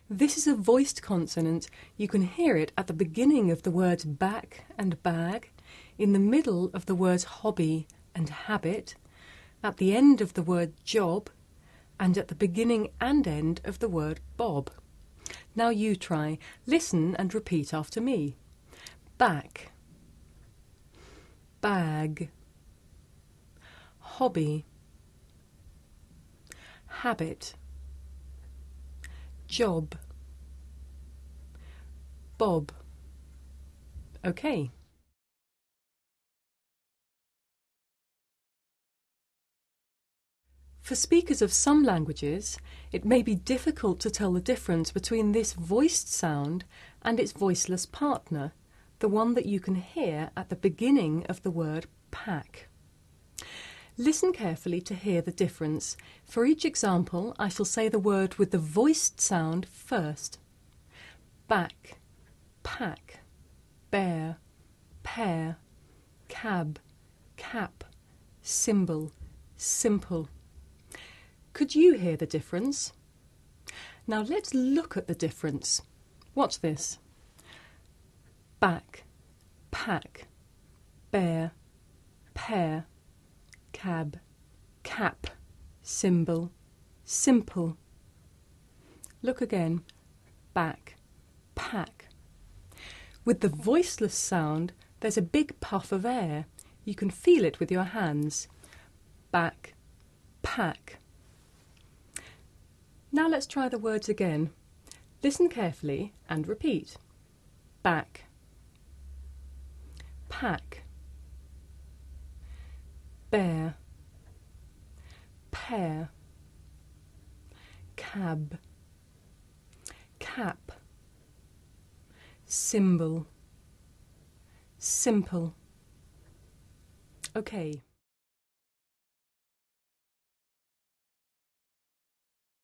This is a voiced consonant. You can hear it at the beginning of the words back and bag, in the middle of the words hobby and habit, at the end of the word job, and at the beginning and end of the word bob. Now you try. Listen and repeat after me. Back, bag, hobby, habit, job, bob. Okay. For speakers of some languages, it may be difficult to tell the difference between this voiced sound and its voiceless partner, the one that you can hear at the beginning of the word pack. Listen carefully to hear the difference. For each example, I shall say the word with the voiced sound first. Back, pack, bear, pear, cab, cap, symbol, simple. Could you hear the difference? Now let's look at the difference. Watch this. Back, pack, bear, pear, cab, cap, symbol, simple. Look again. Back, pack. With the voiceless sound, there's a big puff of air. You can feel it with your hands. Back, pack. Now let's try the words again. Listen carefully and repeat. Back, pack, bear, pear, cab, cap, symbol, simple. Okay.